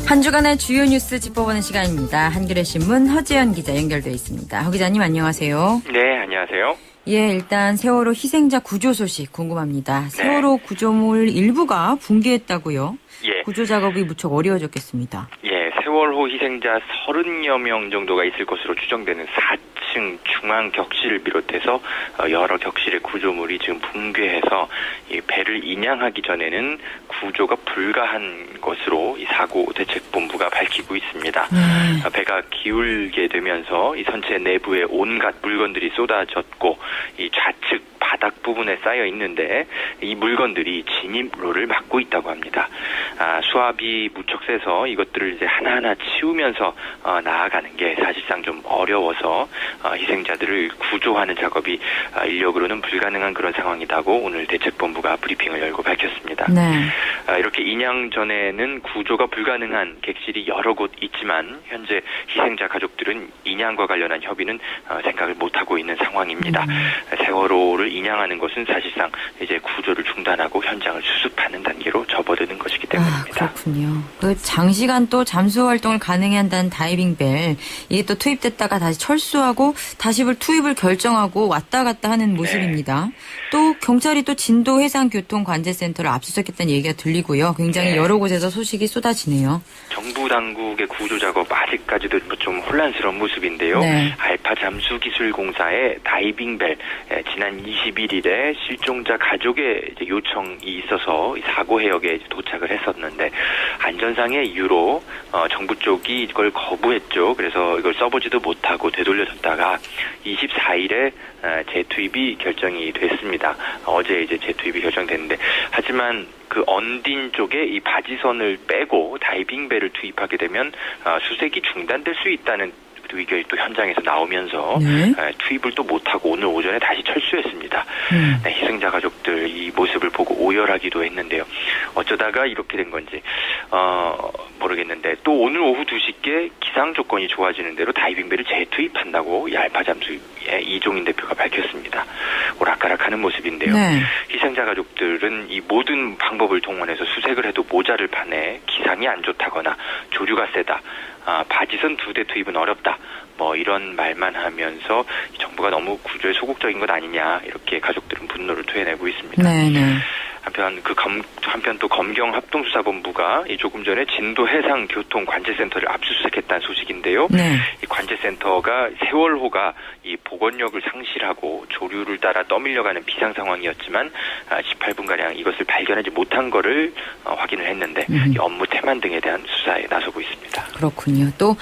한 주간의 주요 뉴스 짚어보는 시간입니다. 한겨레 신문 허지연 기자 연결돼 있습니다. 허 기자님 안녕하세요. 네, 안녕하세요. 예, 일단 세월호 희생자 구조 소식 궁금합니다. 세월호 구조물 일부가 붕괴했다고요? 예. 구조 작업이 무척 어려워졌겠습니다. 예, 세월호 희생자 30여 명 정도가 있을 것으로 추정되는 4층 중앙 격실을 비롯해서 여러 격실의 구조물이 지금 붕괴해서 이 배를 인양하기 전에는 구조가 불가한 것으로 이 사고 대책본부가 밝히고 있습니다. 배가 기울게 되면서 이 선체 내부에 온갖 물건들이 쏟아졌고 이 좌측 바닥 부분에 쌓여 있는데 이 물건들이 진입로를 막고 있다고 합니다. 수압이 무척 세서 이것들을 이제 하나하나 치우면서 나아가는 게 사실상 좀 어려워서 희생자들을 구조하는 작업이 인력으로는 불가능한 그런 상황이라고 오늘 대책본부가 브리핑을 열고 밝혔습니다. 네. 이렇게 인양 전에는 구조가 불가능한 객실이 여러 곳 있지만 현재 희생자 가족들은 인양과 관련한 협의는 생각을 못하고 있는 상황입니다. 세월호를 인양하는 것은 사실상 이제 구조를 중단하고 현장을 수습하는 단계로 접어드는 것이기 때문입니다. 그렇군요. 그 장시간 또 잠수 활동을 가능해 한다는 다이빙벨 이게 또 투입됐다가 다시 철수하고 다시 투입을 결정하고 왔다 갔다 하는 모습입니다. 또 경찰이 또 진도 해상교통관제센터를 압수수색했다는 얘기가 들리고요. 굉장히 여러 곳에서 소식이 쏟아지네요. 정부 당국의 구조 작업 아직까지도 좀 혼란스러운 모습인데요. 알파 잠수기술공사의 다이빙벨 지난 21일에 실종자 가족의 이제 요청이 있어서 사고 해역에 도착을 했었는데 안전상의 이유로 정부 쪽이 이걸 거부했죠. 그래서 이걸 써보지도 못하고 되돌려졌다가 24일에 재투입이 결정이 됐습니다. 어제 이제 재투입이 결정됐는데 하지만 그 언딘 쪽에 이 바지선을 빼고 다이빙벨을 투입하게 되면 수색이 중단될 수 있다는 의견이 또 현장에서 나오면서 투입을 또 못하고 오늘 오전에 다시 철수했습니다. 희생자 가족들 이 모습을 보고 오열하기도 했는데요. 어쩌다가 이렇게 된 건지 모르겠는데 또 오늘 오후 2시께 기상 조건이 좋아지는 대로 다이빙벨을 재투입한다고 이 알파잠수의 이종인 대표가 밝혔습니다. 오락가락하는 모습인데요. 희생자 가족들은 이 모든 방법을 동원해서 수색을 해도 모자를 파내 기상이 안 좋다거나 조류가 세다. 바지선 2대 투입은 어렵다. 이런 말만 하면서 정부가 너무 구조에 소극적인 것 아니냐 이렇게 가족들은 분노를 토해내고 있습니다. 한편 또 검경 합동수사본부가 조금 전에 진도 해상교통관제센터를 압수수색했다는 소식인데요. 이 관제센터가 세월호가 이 복원력을 상실하고 조류를 따라 떠밀려가는 비상 상황이었지만 18분가량 이것을 발견하지 못한 거를 확인을 했는데 이 업무 태만 등에 대한 수사에 나서고 있습니다. 그렇군요. 또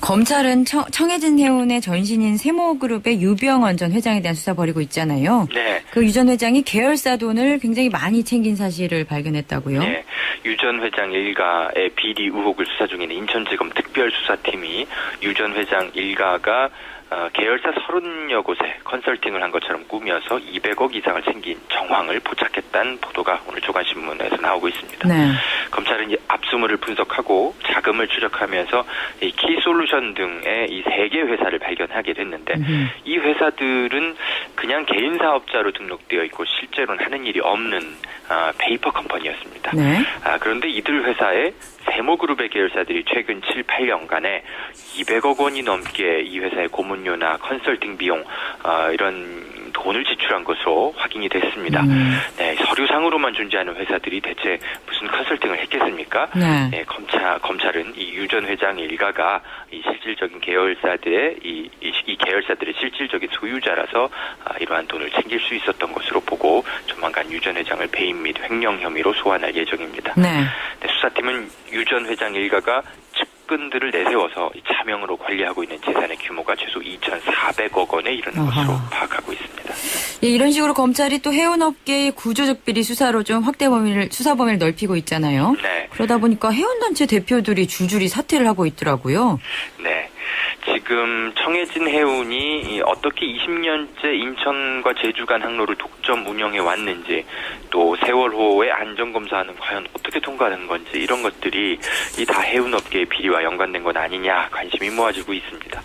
검찰은 청해진 해운의 전신인 세모그룹의 유병언 전 회장에 대한 수사 벌이고 있잖아요. 그 유 전 회장이 계열사 돈을 굉장히 많이 챙긴 사실을 발견했다고요. 유 전 회장 일가의 비리 의혹을 수사 중인 인천지검 특별수사팀이 유 전 회장 일가가 계열사 30여 곳에 컨설팅을 한 것처럼 꾸며서 200억 이상을 챙긴 정황을 포착했다는 보도가 오늘 조간신문에서 나오고 있습니다. 검찰은 이 압수물을 분석하고 자금을 추적하면서 이 키솔루션 등의 이 3개 회사를 발견하게 됐는데 이 회사들은 그냥 개인 사업자로 등록되어 있고 실제로는 하는 일이 없는 페이퍼 컴퍼니였습니다. 그런데 이들 회사에 세모그룹의 계열사들이 최근 7, 8년간에 200억 원이 넘게 이 회사의 고문료나 컨설팅 비용 이런 돈을 지출한 것으로 확인이 됐습니다. 서류상으로만 존재하는 회사들이 대체 무슨 컨설팅을 했겠습니까? 검찰은 이 유 전 회장 일가가 이 실질적인 계열사들의 이 계열사들의 실질적인 소유자라서 이러한 돈을 챙길 수 있었던 것으로 보고 조만간 유 전 회장을 배임 및 횡령 혐의로 소환할 예정입니다. 수사팀은 유 전 회장 일가가 측근들을 내세워서 차명으로 관리하고 있는 재산의 규모가 최소 2,400억 원에 이르는 것으로 파악하고 있습니다. 이런 식으로 검찰이 또 해운업계의 구조적 비리 수사로 좀 수사 범위를 넓히고 있잖아요. 그러다 보니까 해운단체 대표들이 줄줄이 사퇴를 하고 있더라고요. 지금 청해진 해운이 어떻게 20년째 인천과 제주 간 항로를 독점 운영해 왔는지 또 세월호의 안전검사는 과연 어떻게 통과하는 건지 이런 것들이 다 해운업계의 비리와 연관된 건 아니냐 관심이 모아지고 있습니다.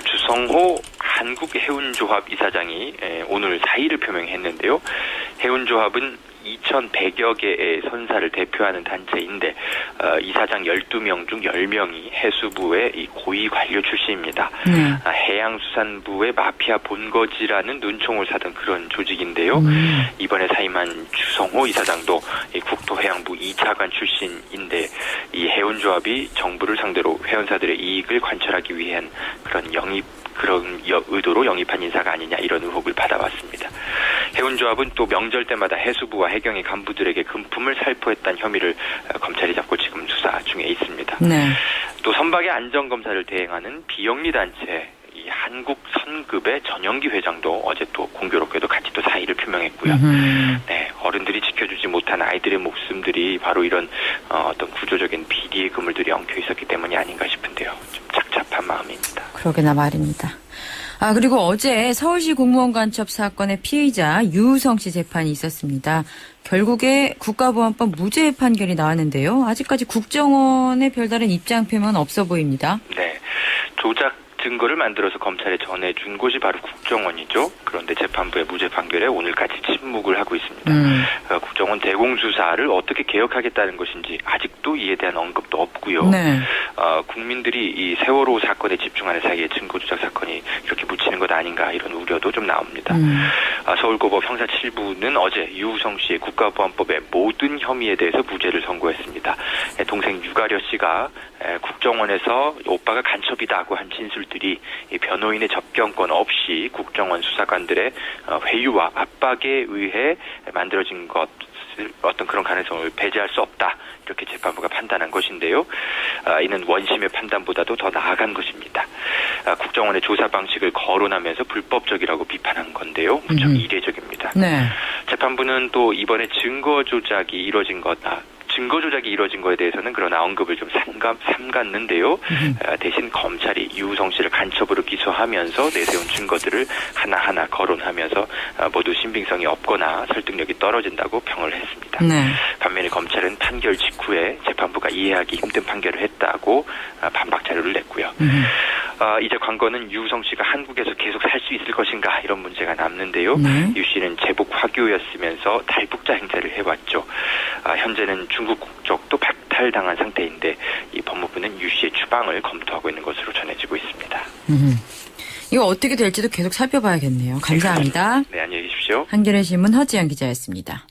주성호 한국해운조합 이사장이 오늘 사의를 표명했는데요. 해운조합은 2,100여 개의 선사를 대표하는 단체인데 이사장 12명 중 10명이 해수부의 이 고위 관료 출신입니다. 해양수산부의 마피아 본거지라는 눈총을 사던 그런 조직인데요. 이번에 사임한 주성호 이사장도 이 국토해양부 2차관 출신인데 이 해운조합이 정부를 상대로 회원사들의 이익을 관철하기 위한 그런 의도로 영입한 인사가 아니냐 이런 의혹을 받아왔습니다. 해운조합은 또 명절 때마다 해수부와 해경의 간부들에게 금품을 살포했다는 혐의를 검찰이 잡고 지금 수사 중에 있습니다. 네. 또 선박의 안전검사를 대행하는 비영리 단체 이 한국선급의 전영기 회장도 어제 또 공교롭게도 같이 또 사의를 표명했고요. 네, 어른들이 지켜주지 못한 아이들의 목숨들이 바로 이런 어떤 구조적인 비리의 그물들이 엉켜 있었기 때문이 아닌가 싶은데요. 좀 착잡한 마음입니다. 그러게나 말입니다. 그리고 어제 서울시 공무원 간첩 사건의 피의자 유우성 씨 재판이 있었습니다. 결국에 국가보안법 무죄 판결이 나왔는데요. 아직까지 국정원의 별다른 입장 표명은 없어 보입니다. 네, 조작 증거를 만들어서 검찰에 전해준 곳이 바로 국정원이죠. 그런데 재판부의 무죄 판결에 오늘까지 침묵을 하고 있습니다. 국정원 대공수사를 어떻게 개혁하겠다는 것인지 아직도 이에 대한 언급도 없고요. 네. 국민들이 이 세월호 사건에 집중하는 사이에 증거 조작 사건이 이렇게 묻히는 것 아닌가 이런 우려도 좀 나옵니다. 서울고법 형사 7부는 어제 유우성 씨의 국가보안법의 모든 혐의에 대해서 무죄를 선고했습니다. 동생 유가려 씨가 국정원에서 오빠가 간첩이다고 한 진술들이 변호인의 접견권 없이 국정원 수사관들의 회유와 압박에 의해 만들어진 어떤 그런 가능성을 배제할 수 없다. 이렇게 재판부가 판단한 것인데요. 이는 원심의 판단보다도 더 나아간 것입니다. 국정원의 조사 방식을 거론하면서 불법적이라고 비판한 건데요. 무척 이례적입니다. 네. 재판부는 또 이번에 증거 조작이 이뤄진 거에 대해서는 그러나 언급을 좀 삼갔는데요. 대신 검찰이 유우성 씨를 간첩으로 기소하면서 내세운 증거들을 하나하나 거론하면서 모두 신빙성이 없거나 설득력이 떨어진다고 평을 했습니다. 네. 반면에 검찰은 판결 직후에 재판부가 이해하기 힘든 판결을 했다고 반박 자료를 냈고요. 이제 관건은 유우성 씨가 한국에서 계속 살 수 있을 것인가 이런 문제가 남는데요. 유 씨는 제복 화교였으면서 탈북자 행세를 해왔죠. 현재는 중국 국적도 박탈당한 상태인데 이 법무부는 유 씨의 추방을 검토하고 있는 것으로 전해지고 있습니다. 이거 어떻게 될지도 계속 살펴봐야겠네요. 감사합니다. 네, 안녕히 계십시오. 한겨레신문 허지연 기자였습니다.